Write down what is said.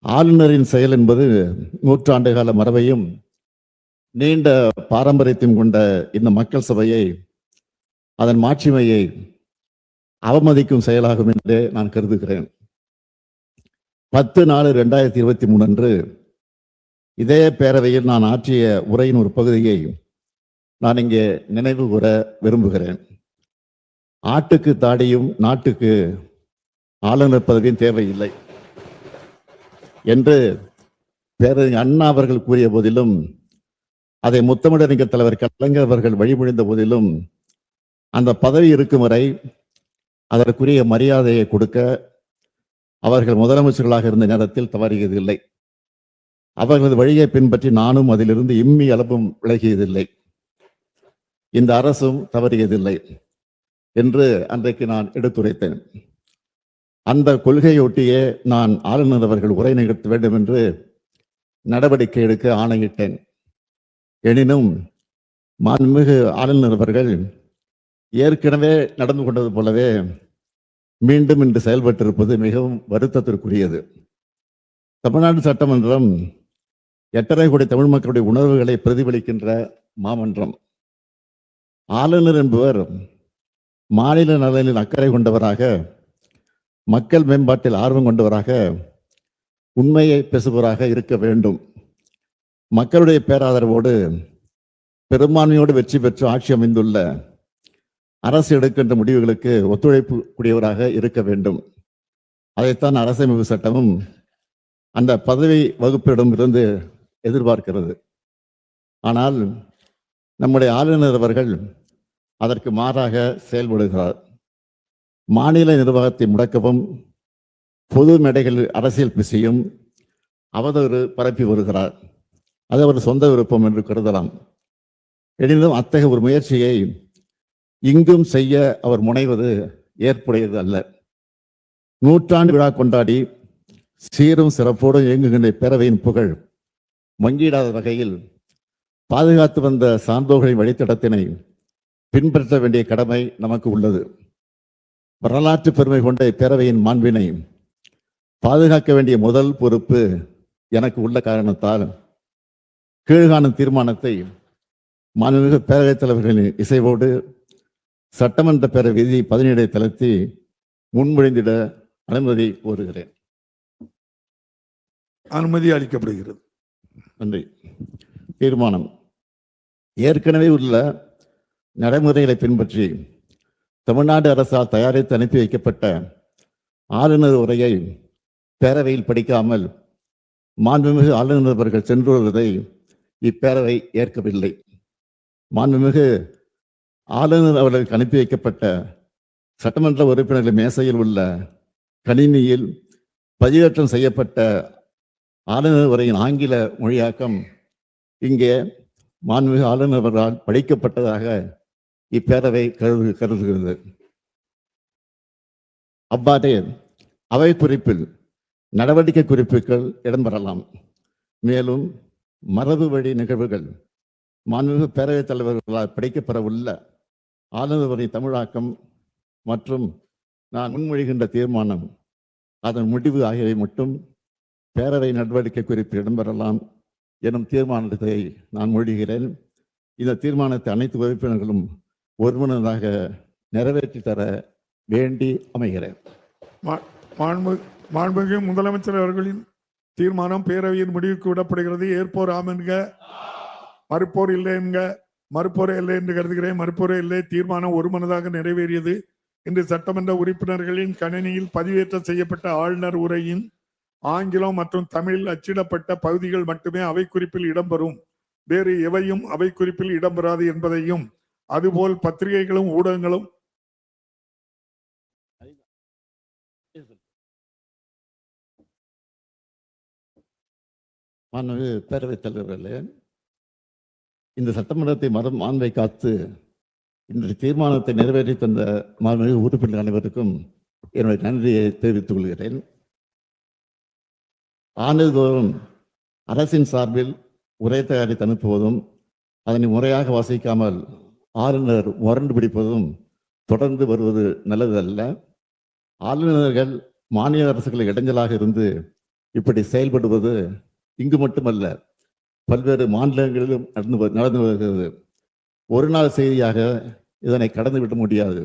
ஆளுநரின் செயல் என்பது நூற்றாண்டு கால மரபையும் நீண்ட பாரம்பரியத்தையும் கொண்ட இந்த மக்கள் சபையை, அதன் மாட்சிமையை அவமதிக்கும் செயலாகும் என்றே நான் கருதுகிறேன். 10/4/2023 அன்று இதே பேரவையில் நான் ஆற்றிய உரையின் ஒரு பகுதியை நான் இங்கே நினைவு கூற விரும்புகிறேன். ஆட்டுக்கு தாடியும் நாட்டுக்கு ஆளுநர் பதவியும் தேவையில்லை என்று பேரறிஞர் அண்ணா அவர்கள் கூறிய போதிலும், அதை முத்தமிழறிஞர் தலைவர் கலைஞர் அவர்கள் வழிமொழிந்த போதிலும், அந்த பதவி இருக்கும் வரை அதற்குரிய மரியாதையை கொடுக்க அவர்கள் முதலமைச்சர்களாக இருந்த நேரத்தில் தவறியதில்லை. அவர்களது வழியை பின்பற்றி நானும் அதிலிருந்து இம்மி அளவும் விலகியதில்லை. இந்த அரசும் தவறியதில்லை என்று அன்றைக்கு நான் எடுத்துரைத்தேன். அந்த கொள்கையொட்டியே நான் ஆளுநர் அவர்கள் உரை நிகழ்த்த வேண்டும் என்று நடவடிக்கை எடுக்க ஆணையிட்டேன். எனினும் மாண்புமிகு ஆளுநர் அவர்கள் ஏற்கனவே நடந்து கொண்டது போலவே மீண்டும் இன்று செயல்பட்டிருப்பது மிகவும் வருத்தத்திற்குரியது. தமிழ்நாடு சட்டமன்றம் 8.5 கோடி தமிழ் மக்களுடைய உணர்வுகளை பிரதிபலிக்கின்ற மாமன்றம். ஆளுநர் என்பவர் மாநில நலனில் அக்கறை கொண்டவராக, மக்கள் மேம்பாட்டில் ஆர்வம் கொண்டவராக, உண்மையை பேசுபவராக இருக்க வேண்டும். மக்களுடைய பேராதரவோடு பெரும்பான்மையோடு வெற்றி பெற்று ஆட்சி அமைந்துள்ள அரசு எடுக்கின்ற முடிவுகளுக்கு ஒத்துழைப்பு கூடியவராக இருக்க வேண்டும். அதைத்தான் அரசமைப்பு சட்டமும் அந்த பதவி வகுப்பிடம் இருந்து எதிர்பார்க்கிறது. ஆனால் நம்முடைய ஆளுநர் அவர்கள் அதற்கு மாறாக செயல்படுகிறார். மாநில நிர்வாகத்தை முடக்கவும், பொது மேடைகளில் அரசியல் பேசியும் அவதூறு பரப்பி வருகிறார். அது அவர் சொந்த விருப்பம் என்று கருதலாம். எனினும் அத்தகைய ஒரு முயற்சியை இங்கும் செய்ய அவர் முனைவது ஏற்புடையது அல்ல. நூற்றாண்டு விழா கொண்டாடி சீரும் சிறப்போடு இயங்குகின்ற பேரவையின் புகழ் மங்கிடாத வகையில் பாதுகாத்து வந்த சான்றோர்களின் வழித்தடத்தினை பின்பற்ற வேண்டிய கடமை நமக்கு உள்ளது. வரலாற்று பெருமை கொண்ட இப்பேரவையின் மாண்பினை பாதுகாக்க வேண்டிய முதல் பொறுப்பு எனக்கு உள்ள காரணத்தால் கீழ்காணும் தீர்மானத்தை மாண்புமிகு பேரவைத் தலைவர்களின் இசைவோடு சட்டமன்ற பேரவை விதி 17 தளர்த்தி முன்மொழிந்திட அனுமதி கோருகிறேன். அனுமதி அளிக்கப்படுகிறது. நன்றி. தீர்மானம். ஏற்கனவே உள்ள நடைமுறைகளை பின்பற்றி தமிழ்நாடு அரசால் தயாரித்து அனுப்பி வைக்கப்பட்ட ஆளுநர் உரையை பேரவையில் படிக்காமல் மாண்புமிகு ஆளுநர் அவர்கள் சென்று வருவதை இப்பேரவை ஏற்கவில்லை. மாண்புமிகு ஆளுநர் அவர்களுக்கு அனுப்பி வைக்கப்பட்ட சட்டமன்ற உறுப்பினர்கள் மேசையில் உள்ள கணினியில் பதிவேற்றம் செய்யப்பட்ட ஆளுநர் உரையின் ஆங்கில மொழியாக்கம் இங்கே மாண்புமிகு ஆளுநர் அவர்களால் படிக்கப்பட்டதாக இப்பேரவை கருதுகிறது. அவ்வாறே அவை குறிப்பில் நடவடிக்கை குறிப்புகள் இடம்பெறலாம். மேலும் மரபு வழி நிகழ்வுகள் மாண்புமிகு பேரவைத் தலைவர்களால் படிக்கப்பெறவுள்ள ஆளுநர் உரை தமிழாக்கம் மற்றும் நான் முன்மொழிகின்ற தீர்மானம், அதன் முடிவு ஆகியவை மட்டும் பேரவை நடவடிக்கை குறிப்பில் இடம்பெறலாம் எனும் தீர்மானத்தை நான் மொழிகிறேன். இந்த தீர்மானத்தை அனைத்து உறுப்பினர்களும் ஒருமனதாக நிறைவேற்றி தர வேண்டி அமைகிறேன். மாண்புமிகு முதலமைச்சர் அவர்களின் தீர்மானம் பேரவையின் முடிவுக்கு விடப்படுகிறது. ஏற்போர் ஆம் என்க, மறுப்போர் இல்லை என்க. மறுப்போரே இல்லை என்று கருதுகிறேன். மறுப்போரே இல்லை. தீர்மானம் ஒருமனதாக நிறைவேறியது. இன்று சட்டமன்ற உறுப்பினர்களின் கணினியில் பதிவேற்றம் செய்யப்பட்ட ஆளுநர் உரையின் ஆங்கிலம் மற்றும் தமிழில் அச்சிடப்பட்ட பகுதிகள் மட்டுமே அவை குறிப்பில் இடம்பெறும். வேறு எவையும் அவை குறிப்பில் இடம்பெறாது என்பதையும், அதுபோல் பத்திரிகைகளும் ஊடகங்களும் பேரவைத் தலைவர்களே, இந்த சட்டமன்றத்தை மாண்பை காத்து இந்த தீர்மானத்தை நிறைவேற்றி தந்த மாண்புமிகு உறுப்பினர் அனைவருக்கும் என்னுடைய நன்றியை தெரிவித்துக் கொள்கிறேன். ஆண்டுதோறும் அரசின் சார்பில் உரை தயாரித்து அனுப்புவதும் அதனை முறையாக வாசிக்காமல் ஆளுநர் முரண்டு பிடிப்பதும் தொடர்ந்து வருவது நல்லதல்ல. ஆளுநர்கள் மாநில அரசுகளுக்கு இடைஞ்சலாக இருந்து இப்படி செயல்படுவது இங்கு மட்டுமல்ல, பல்வேறு மாநிலங்களிலும் நடந்து வருகிறது. ஒரு நாள் செய்தியாக இதனை கடந்துவிட முடியாது.